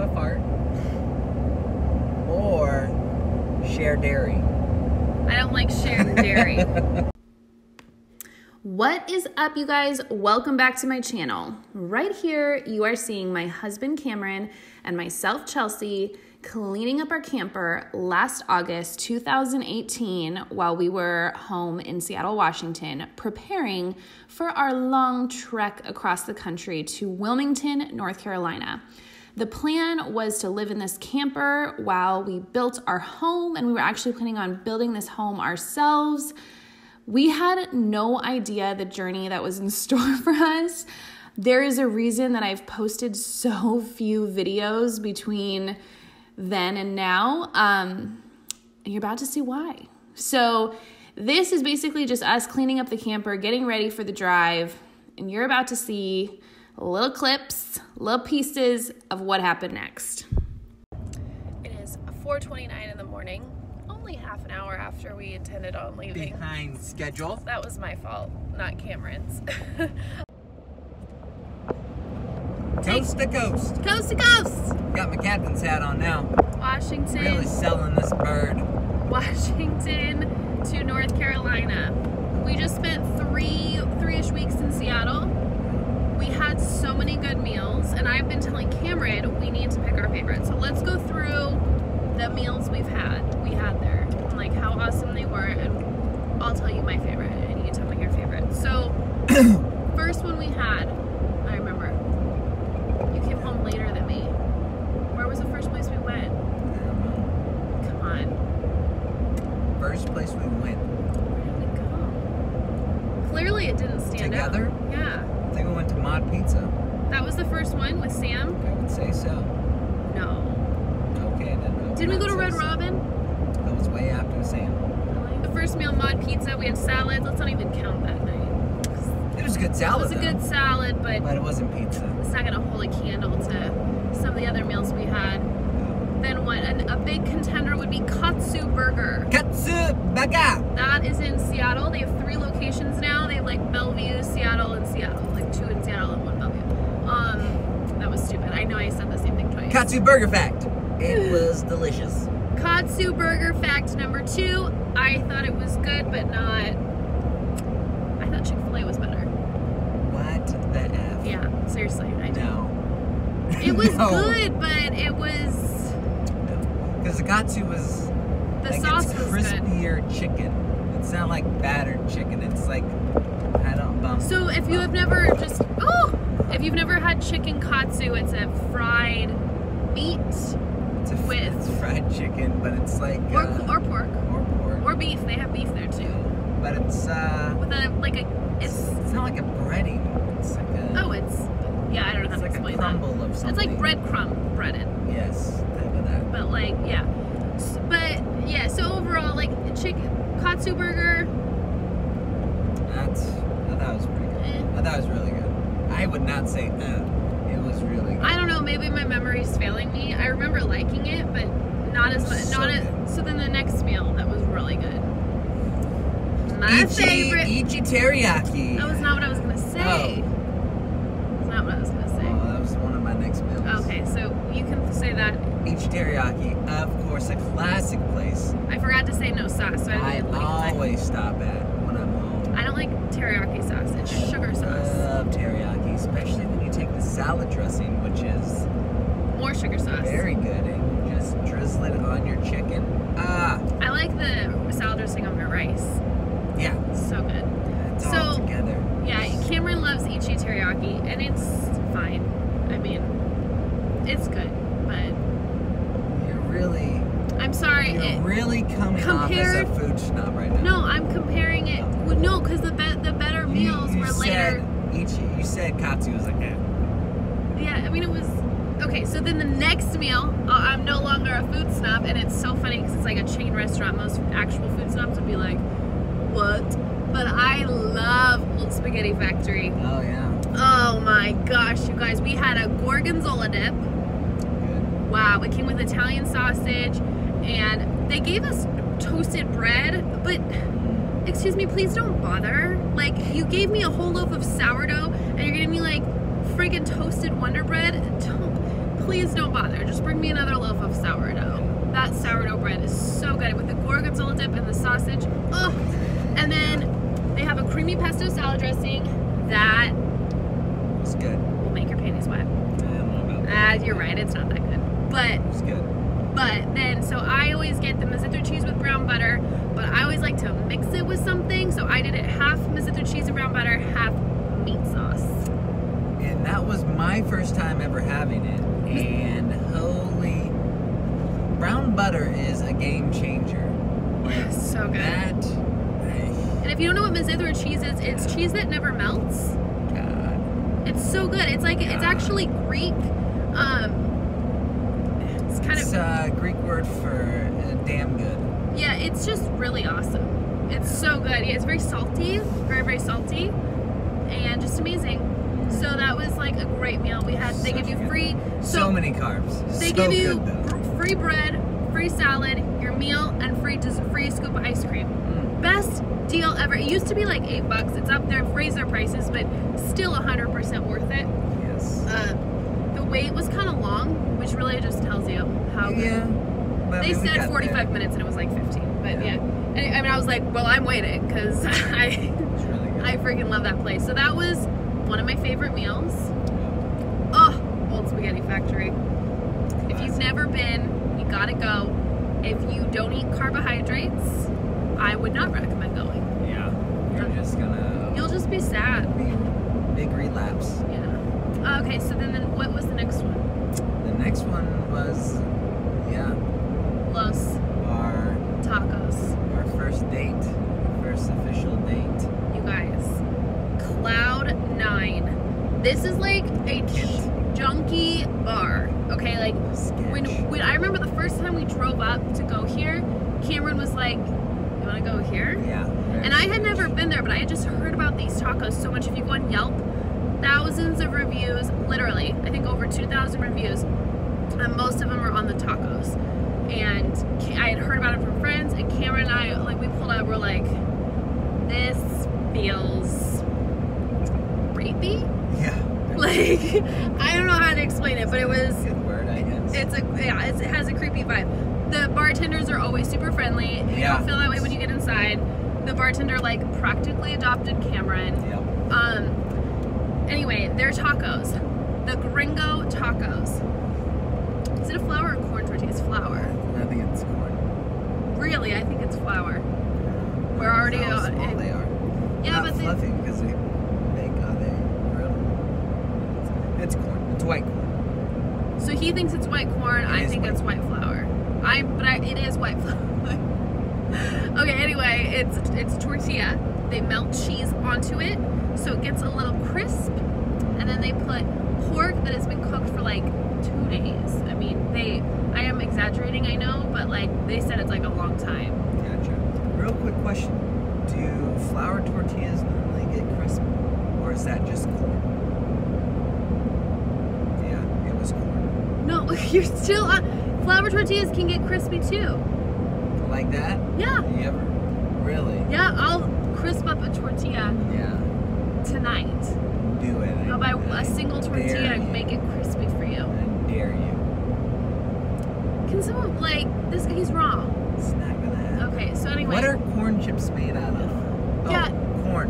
a fart. Or share dairy. I don't like shared dairy. What is up, you guys? Welcome back to my channel. Right here, you are seeing my husband Cameron and myself, Chelsey, cleaning up our camper last August 2018 while we were home in Seattle, Washington, preparing for our long trek across the country to Wilmington, North Carolina. The plan was to live in this camper while we built our home, and we were actually planning on building this home ourselves. We had no idea the journey that was in store for us. There is a reason that I've posted so few videos between then and now, and you're about to see why. So this is basically just us cleaning up the camper, getting ready for the drive, and you're about to see little clips, little pieces of what happened next. It is 4:29 in the morning. Only half an hour after we intended on leaving. Behind schedule. That was my fault, not Cameron's. Coast to coast. Coast to coast. Got my captain's hat on now. Washington. Really selling this bird. Washington to North Carolina. We just spent three-ish weeks in Seattle. We had so many good meals, and I've been telling Cameron we need to pick our favorite. So let's go through the meals we had there, and like how awesome they were, and I'll tell you my favorite, and you tell me your favorite. So first one we had, I remember, you came home later than me. Where was the first place we went? Come on. First place we went. Where did we go? Clearly it didn't stand Together? out. Yeah. I think we went to Mod Pizza. That was the first one with Sam? I would say so. No. Okay, then. Did we go to Red Robin? That was way after Sam. The first meal, Mod Pizza, we had salads. Let's not even count that night. It was a good salad. It was a good salad, but it wasn't pizza. It's not gonna hold a candle to some of the other meals we had. Then what? A big contender would be Katsu Burger. Katsu Burger. That is in Seattle. They have 3 locations now. They have like Bellevue, Seattle, and Seattle. Like 2 in Seattle and 1 Bellevue. That was stupid. I know I said the same thing twice. Katsu Burger fact. It was delicious. Katsu Burger fact number 2. I thought it was good, but not. I thought Chick-fil-A was better. What the F? Yeah, seriously, I do. No. It was No. good, but it was. Because the Katsu was. The like, sauce it's was good. crispier chicken. It's not like battered chicken. It's like. I don't bump. So if you have never if you've never had chicken katsu, it's a fried meat. It's fried chicken, but it's like or pork or pork or beef. They have beef there too. But it's with it's not like a breading. It's like a I don't know how to explain a crumble that. of something. It's like breadcrumb breaded. Yes, type of that. But like so overall like katsu burger. I thought it was pretty good. I thought it was really good. I would not say it was really good. I don't know, maybe my memory's failing me. I remember liking it, but not as much. So then the next meal that was really good. My favorite. Ichi teriyaki. That was not what I was gonna say. That's not what I was gonna say. Oh, that was one of my next meals. Okay, so you can say that. Ichi teriyaki, of course, a classic place. I forgot to say no sauce, so I always stop at when I'm home. I don't like teriyaki sauce. It's sugar sauce. I love teriyaki, especially when you take the salad dressing, which is more sugar sauce. Very good, and you just drizzle it on your chicken. I like the salad dressing on my rice. Yeah. So good. It's all together. Yeah, Cameron loves Ichi teriyaki, and it's fine. I mean, it's good, but I'm sorry. You're really coming off as a food snob right now. No, I'm comparing it. No, because the better meals were later. You said katsu was like that. Yeah, I mean it was okay. So then the next meal, I'm no longer a food snob, and it's so funny because it's like a chain restaurant. Most actual food snobs would be like, "What?" But I love Old Spaghetti Factory. Oh yeah. Oh my gosh, you guys! We had a gorgonzola dip. Good. Wow, it came with Italian sausage. And they gave us toasted bread, but excuse me, please don't bother. Like, you gave me a whole loaf of sourdough, and you're giving me like friggin' toasted Wonder Bread. Don't, please don't bother. Just bring me another loaf of sourdough. That sourdough bread is so good with the gorgonzola dip and the sausage. Oh, and then they have a creamy pesto salad dressing that It's good. will make your panties wet. I don't know about that. You're right, it's not that good. But It's good. then, so I always get the Mazzetto cheese with brown butter, but I always like to mix it with something. So I did it half Mazzetto cheese and brown butter, half meat sauce. And that was my first time ever having it. And holy, brown butter is a game changer. Like, So good. And if you don't know what Mazzetto cheese is, it's cheese that never melts. God. It's so good. It's like, it's actually Greek. It's kind It's of, a Greek word for damn good. yeah, it's just really awesome. It's so good. Yeah, it's very salty, very, very salty, and just amazing. So that was like a great meal. We had, they give you free, So many carbs. they So give you good, though. free bread, free salad, your meal, and free scoop of ice cream. Best deal ever. It used to be like $8. It's up there, raised their prices, but still 100% worth it. Yes. The wait was kind of long, which really just tells you how good. Yeah. But, I They mean, we said got 45 there. minutes and it was like 15. But Yeah. yeah. And, I mean, I was like, well, I'm waiting because It's really good. I freaking love that place. So that was one of my favorite meals. Oh, Old Spaghetti Factory. If you've never been, you gotta go. If you don't eat carbohydrates, I would not recommend going. Yeah. You're just gonna You'll just be sad. be big relapse. Yeah. Okay, so then what was the next one? The next one was, yeah, Los our Tacos. first date, first official date. You guys, Cloud 9. This is like a junky bar. Okay, like when I remember the first time we drove up to go here, Cameron was like, "You want to go here?" Yeah. And I had never been there, but I had just heard about these tacos so much. If you go on Yelp, thousands of reviews, literally, I think over 2,000 reviews, and most of them are on the tacos. And I had heard about it from friends, and Cameron and I, like, we pulled up, we're like, this feels rapey? Yeah. Like, I don't know how to explain it, but it was, Good word, I guess. it has a creepy vibe. The bartenders are always super friendly. You Yeah. don't feel that way when you get inside. The bartender, like, practically adopted Cameron. Yep. Anyway, their tacos. The Gringo Tacos. Is it a flour or corn tortilla? It's flour. I think it's corn. Really, I think it's flour. We're already How on small they are. Yeah, Not but fluffy because they grill. It's corn. It's white corn. so he thinks it's white corn. I is think white it's white flour. It is white flour. Okay, anyway, it's tortilla. They melt cheese onto it, so it gets a little crisp, and then they put pork that has been cooked for like 2 days. I mean, I am exaggerating, I know, but like they said it's like a long time. Gotcha. Real quick question. Do flour tortillas normally get crisp? Or is that just corn? Yeah, it was corn. No, you're still on. Flour tortillas can get crispy too. Like that? Yeah. You ever? Really? Yeah, I'll crisp up a tortilla Yeah. tonight. Do it. I'll buy I a single tortilla dare and you. make it crispy for you. I dare you. Can someone, like, he's wrong. It's not gonna happen. Okay, so anyway. What are corn chips made out of? Oh, Yeah. corn.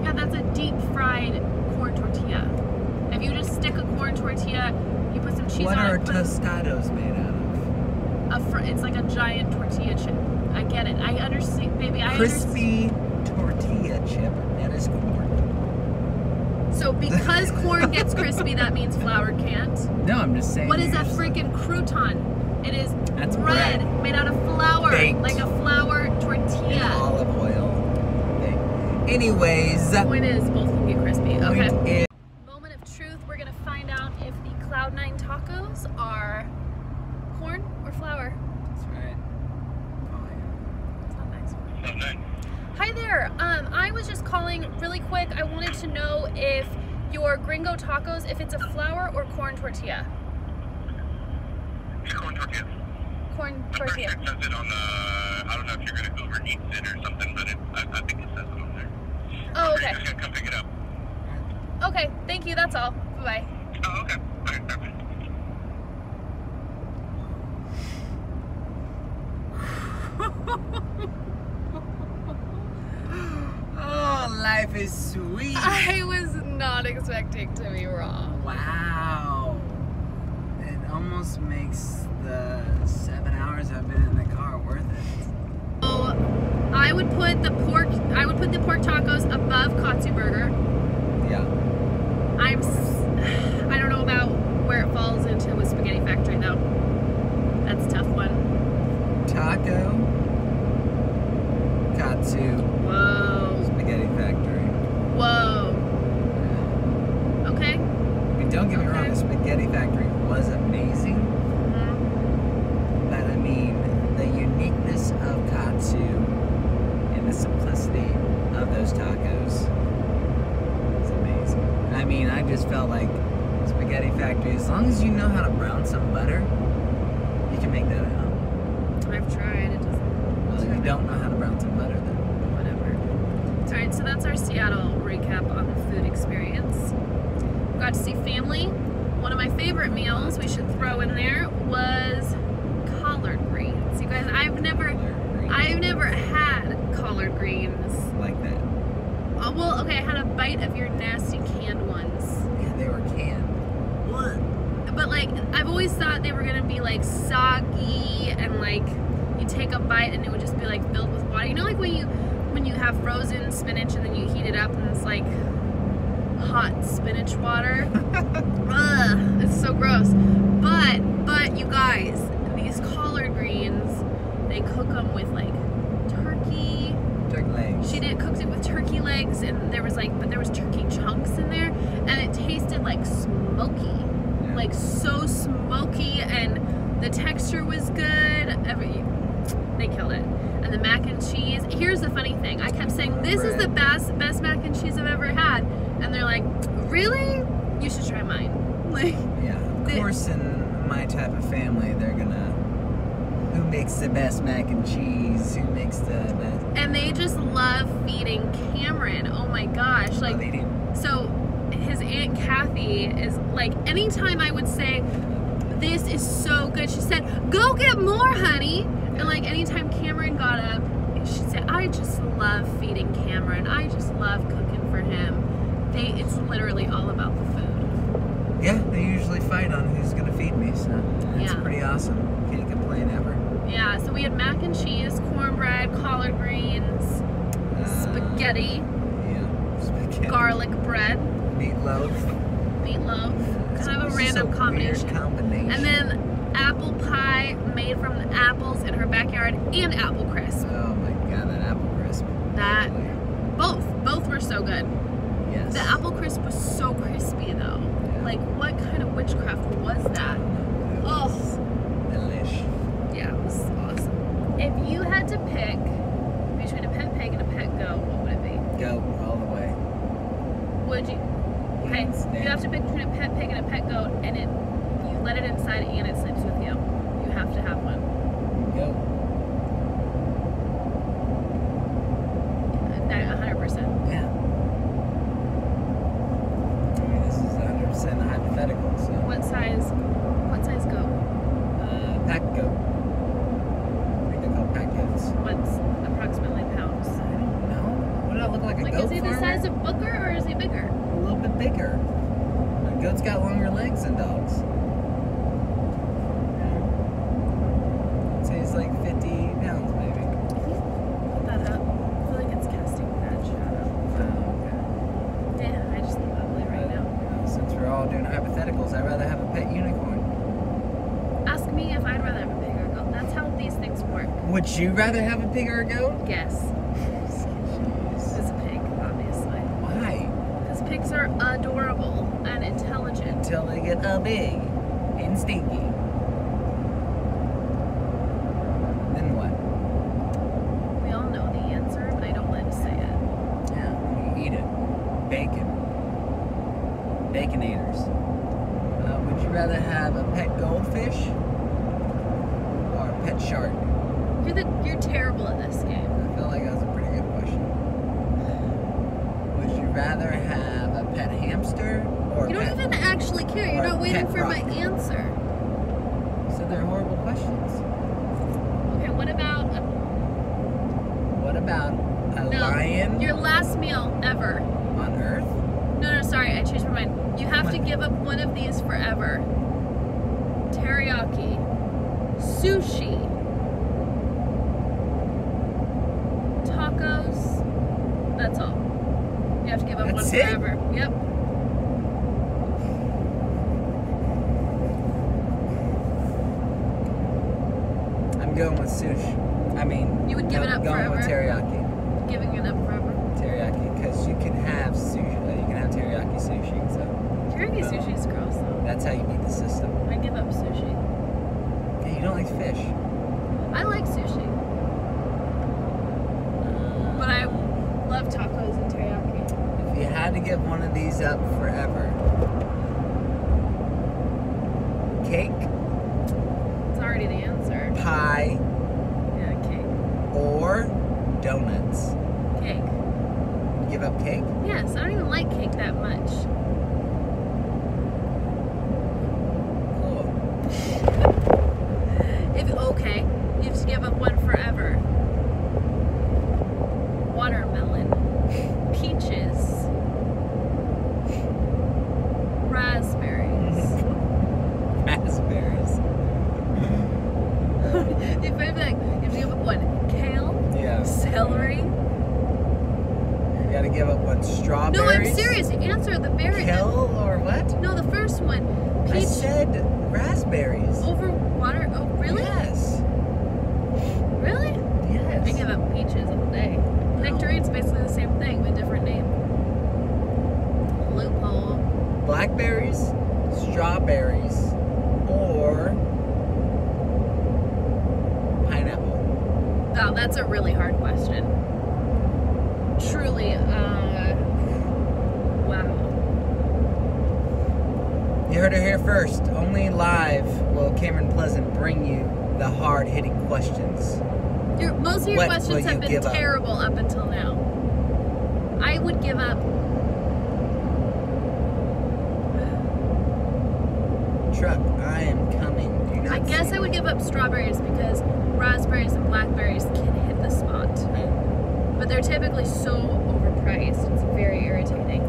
Yeah, that's a deep fried corn tortilla. If you just stick a corn tortilla, you put some cheese What on are it. tostados made out of? It's like a giant tortilla chip. I get it. I understand, baby. I understand. Crispy tortilla chip. That is corn. So because corn gets crispy, that means flour can't. No, I'm just saying. What is a you're just- freaking crouton? It is That's bread bread. made out of flour, Baked. like a flour in tortilla. olive oil. Okay. Anyways, Point is, both can get crispy. point Okay. is- Moment of truth. We're gonna find out if the Cloud 9 tacos are corn or flour. That's right. It's not nice. Oh, nice. Hi there. I was just calling really quick. I wanted to know if your Gringo Tacos, if it's a flour or corn tortilla. It's corn tortillas. Corn I'm pretty tortilla. sure it says it on the, I don't know if you're going to Uber Eats it or something, but I think it says it on there. Oh, Or okay. you're just going to come pick it up. Okay, thank you. That's all. Bye-bye. Oh, okay. All right, perfect. Oh, life is sweet. I was not expecting to be wrong. Wow. It almost makes the 7 hours I've been in the car worth it. So I would put the pork tacos above katsu burger. Yeah. I don't know about where it falls into with Spaghetti Factory though. That's a tough one. Taco, katsu, Whoa. Spaghetti Factory. Whoa. Okay. I mean, don't get me wrong, the Spaghetti Factory was amazing. Mm-hmm. But I mean, the uniqueness of katsu and the simplicity of those tacos is amazing. I mean, I just felt like Spaghetti Factory, as long as you know how to brown some butter, you can make that at home. I've tried. It doesn't. Well, if you don't know how to brown some butter, then Whatever. Alright, so that's our Seattle recap on the food experience. Got to see family. One of my favorite meals we should throw in there was collard greens. You guys, I've never had collard greens. like that. Oh, well, okay, I had a bite of your nasty canned ones. Yeah, they were canned. But like, I've always thought they were gonna be like soggy and like you take a bite and it would just be like filled with water. You know, like when you have frozen spinach and then you heat it up and it's like hot spinach water. Ugh, it's so gross. But you guys, these collard greens, they cook them with like turkey. Turkey legs. She cooked it with turkey legs, and there was turkey chunks in there, and it tasted like smoky, Yeah. like so smoky, and the texture was good. They killed it. And the mac and cheese. Here's the funny thing: I kept saying this is the best mac and cheese I've ever had, and they're like, really? You should try mine. Like, Yeah, of course, in my type of family, they're gonna. Who makes the best mac and cheese? Who makes the best? and they just love feeding Cameron. Oh my gosh, like. Well, they do. So his Aunt Kathy is like, anytime I would say, this is so good, she said, go get more, honey. And like, anytime Cameron got up, she'd say, I just love feeding Cameron. I just love cooking for him. It's literally all about the food. Yeah, they usually fight on who's gonna feed me, so it's Yeah. pretty awesome. Can't complain ever. Yeah, so we had mac and cheese, cornbread, collard greens, spaghetti, Yeah, spaghetti. garlic bread, Meatloaf. meatloaf. It's Kind of a just random weird combination. combination. And then apple pie made from the apples in her backyard and apple crisp. Oh my god, that apple crisp. That Really? both were so good. Yes. The apple crisp was so crispy though. Yeah. Like, what kind of witchcraft was that? It Oh. was delish. Yeah, it was awesome. If you had to pick between a pet pig and a pet goat, what would it be? Go all the way. Would you? Okay, Hands you down. have to pick between a pet pig and a pet goat, and you let it inside and it sleeps with you. You have to have one. Go. 100%. Yeah. I mean, this is 100% a hypothetical, so. What size goat? Pack goat. I think they're called pack goats. What's approximately pounds? I don't know. What do I look like, a Like, goat is he the farmer? size of Booker or is he bigger? A little bit bigger. Goats got longer legs than dogs. Yeah. I'd say it's like 50 pounds, maybe. Put that up. I feel like it's casting a bad shadow. Okay. Yeah, I just look ugly right now. Since we're all doing hypotheticals, I'd rather have a pet unicorn. Ask me if I'd rather have a pig or a goat. That's how these things work. Would you rather have a pig or a goat? Guess. Jeez. It's a pig, obviously. Why? Because pigs are adorable and intelligent. Until they get big and stinky. Then what? We all know the answer, but I don't like to say it. Yeah, you eat it. Bacon. Baconators. Would you rather have a pet goldfish or a pet shark? You're terrible at this game. I feel like that was a pretty good question. Would you rather have a pet hamster or You a don't pet... even actually care. You're or not waiting pet for my rock. answer. So they're horrible questions. Okay, what about last meal ever. On Earth? No, sorry, I changed my mind. You have to give up one of these forever. Teriyaki. Sushi. Tacos. That's all. You have to give up That's one it? forever. Yep. I'm going with sushi. I mean, You would give it up going forever? with teriyaki. Giving it up forever. Teriyaki, because you can have sushi. You can have teriyaki sushi. So Teriyaki sushi is gross though. that's how you beat the system. I give up sushi. Hey, you don't like fish. I like sushi. But I love tacos and teriyaki. If you had to give one of these up forever, cake, It's already the answer. pie, Yeah, cake. or donuts. Cake. Give up cake? Yes, I don't even like cake that much. Cool. Okay, you have to give up one forever. Watermelon. Peaches. Raspberries. Raspberries. If anything, you have to give up one. Kale. Yeah. Celery. You gotta give up one. Strawberries. No, I'm serious. Answer the berry. Kale or what? No, the first one. I Peach said raspberries. over water. Oh, really? Yes. Really? Yes. I give up peaches all day. Nectarine's basically the same thing, but different name. Loophole. Blackberries, strawberries, or pineapple. Oh, that's a really hard question. Truly, wow. You heard it here first. Only live will Cameron Pleasant bring you the hard-hitting questions. Most of your What questions will have you been give up? terrible up until now. I would give up. Truck, I am coming. Do not I guess see I would me. give up strawberries because raspberries and blackberries can hit the spot. But they're typically so overpriced. It's very irritating.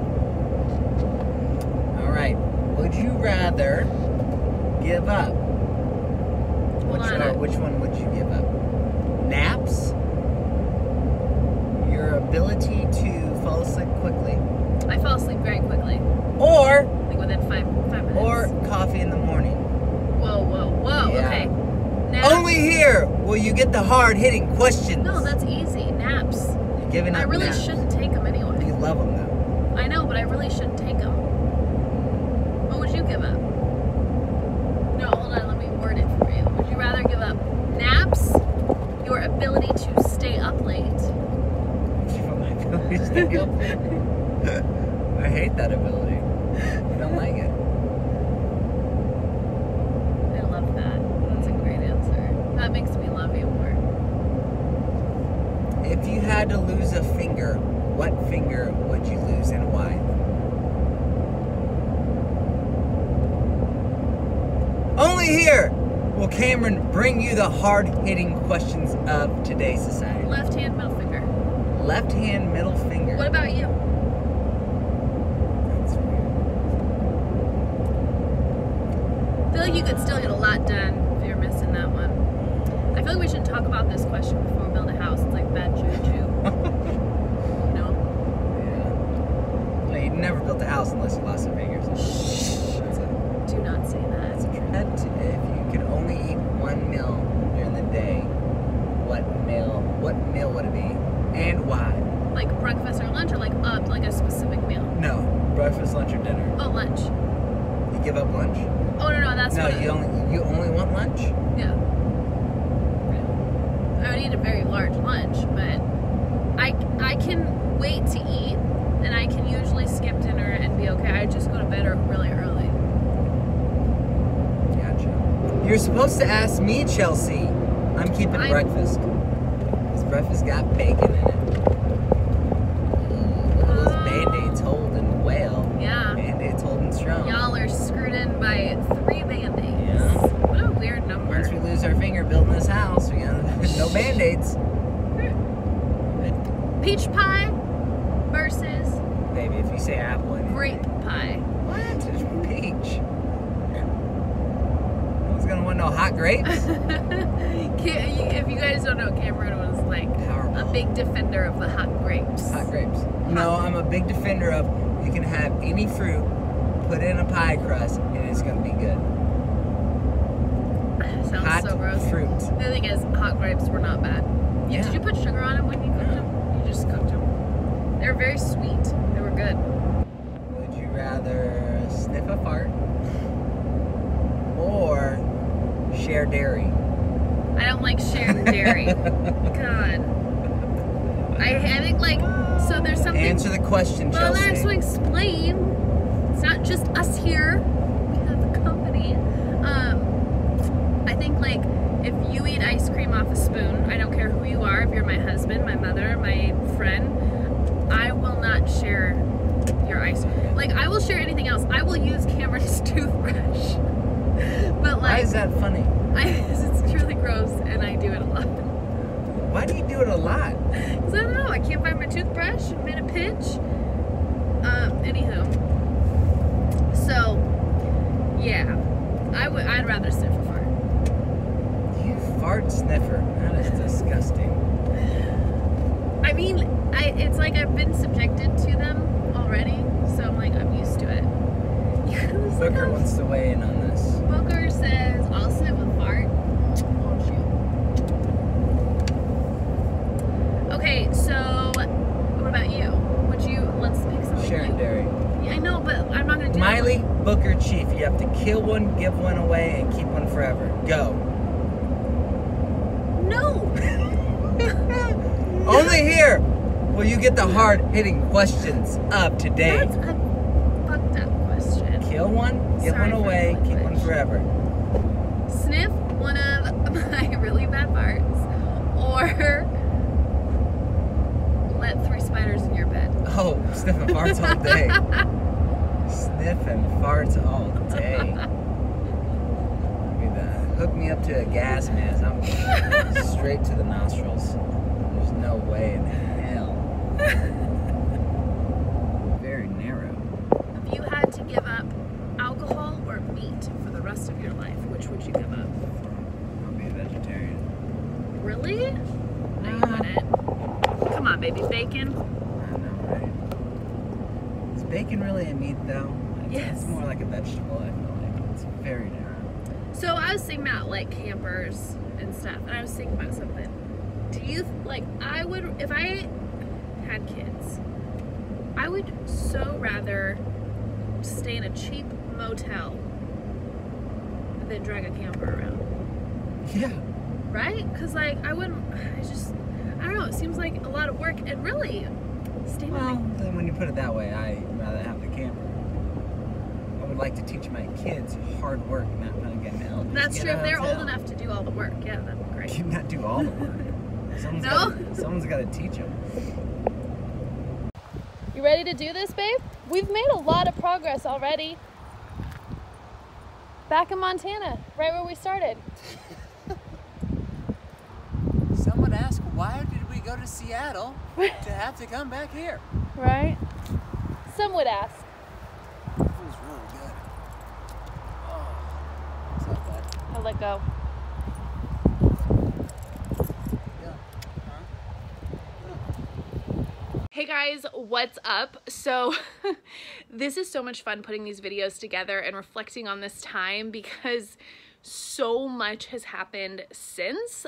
All right. Would you rather give up? Which one would you give up? Naps? Your ability to fall asleep quickly? I fall asleep very quickly. Or Like within five minutes. or coffee in the morning? Whoa. Yeah. Okay. Naps. Only here will you get the hard-hitting questions. No, that's easy. Naps. You're giving up I really naps. shouldn't take them anyway. You love them though. I know, but I really shouldn't take them. What would you give up? No, hold on. Let me word it for you. Would you rather give up naps, your ability to stay up late? My ability to stay up. I hate that ability. I don't like it. I love that. That's a great answer. That makes me love you more. If you had to lose a finger, what finger would you lose and why? Only here will Cameron bring you the hard-hitting questions of today's society. Left hand, middle finger. Left hand, middle finger. What about you? That's weird. I feel like you could still get a lot done if you're missing that one. I feel like we should talk about this question before we build a house. It's like bad juju. You know? Yeah. No, you'd never built a house unless you lost your fingers. That's it. Do not say That's that. a truth. If you could only eat one meal during the day, what meal would it be? And why? Like breakfast or lunch, or like a specific meal? No. Breakfast, lunch, or dinner. Oh, lunch. You give up lunch? Oh no, that's No, what you only want lunch? Yeah. I would eat a very large lunch, but I can wait to eat, and I can usually skip dinner and be okay. I just go to bed really early. Gotcha. You're supposed to ask me, Chelsey. I'm keeping breakfast. This breakfast got bacon in it. Those Band-Aids holding well. Yeah. Band-Aids holding strong. Y'all are screwed in by 3 Band-Aids. Yeah. What a weird number. Once we lose our finger building this house, we got no Band-Aids. Peach pie hot grapes? If you guys don't know, Cameron was like Powerball. a big defender of the hot grapes. Hot grapes. No, I'm a big defender of you can have any fruit, put it in a pie crust, and it's going to be good. Sounds Hot so gross. fruit. The thing is, hot grapes were not bad. Yeah. Did you put sugar on them when you cooked them? You just cooked them. They were very sweet. They were good. Would you rather sniff a fart or share dairy? I don't like sharing dairy. God. I think like, so there's something. Answer the question, Well, Chelsey. I'm going to explain. It's not just us here. We have the company. I think like if you eat ice cream off a spoon, I don't care who you are, if you're my husband, my mother, my friend, I will not share your ice cream. Like I will share anything else. I will use Cameron's toothbrush. But like, Why is that funny? it's truly gross and I do it a lot. Why do you do it a lot? Because I don't know, I can't find my toothbrush. I'm in a pinch. Anywho. So, yeah. I'd rather sniff a fart. You fart sniffer. That is disgusting. I mean, it's like I've been subjected to them already, so I'm like, I'm used to it. Booker wants to weigh in on this. Booker says, I'll sniff a fart. Won't you? Okay, so what about you? Let's pick something. Sharing dairy. Yeah, I know, but I'm not gonna do Miley, that. Booker, Chief. You have to kill one, give one away, and keep one forever. Go. No! Only here will you get the hard-hitting questions of today. That's a fucked up question. Kill one, give Sorry one for away, the keep one language. forever. Sniff one of my really bad farts, or let 3 spiders in your bed. Oh, sniffing farts all day. Sniffing farts all day. Hook me up to a gas mask. I'm straight to the nostrils. There's no way in hell. Very narrow. If you had to give up alcohol or meat for the rest of your life, which would you give up? I'll be a vegetarian. Really? No, you wouldn't. Come on, baby. Bacon? I know, right? Is bacon really a meat, though? Yes. It's more like a vegetable, I feel like. It's very narrow. So I was thinking about like campers and stuff, and I was thinking about something. Do you like? I would, if I had kids, I would so rather stay in a cheap motel than drag a camper around. Yeah. Right? Because like I don't know. It seems like a lot of work, and really, stay with Well, me. then when you put it that way, I'd rather have the camper. I would like to teach my kids hard work, not getting ill. That's true. If they're old enough to do all the work, yeah, that'd be great. You not do all the work. Someone's got to teach them. You ready to do this, babe? We've made a lot of progress already. Back in Montana, right where we started. Someone asked, why did we go to Seattle to have to come back here? Right? Some would ask. It was really good. Oh, what's up, bud? I'll let go. Hey guys, what's up? So this is so much fun putting these videos together and reflecting on this time because so much has happened since.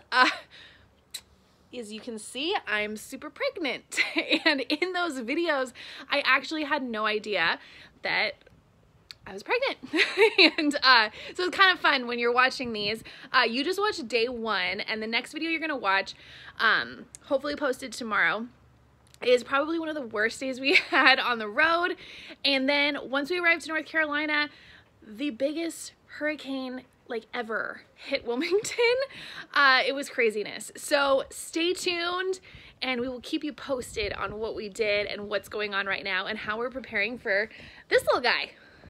As you can see, I'm super pregnant. And in those videos, I actually had no idea that I was pregnant. And so it's kind of fun when you're watching these. You just watched day 1, and the next video you're gonna watch, hopefully posted tomorrow, is probably one of the worst days we had on the road. And then once we arrived to North Carolina, the biggest hurricane like ever hit Wilmington. It was craziness. So stay tuned and we will keep you posted on what we did and what's going on right now and how we're preparing for this little guy.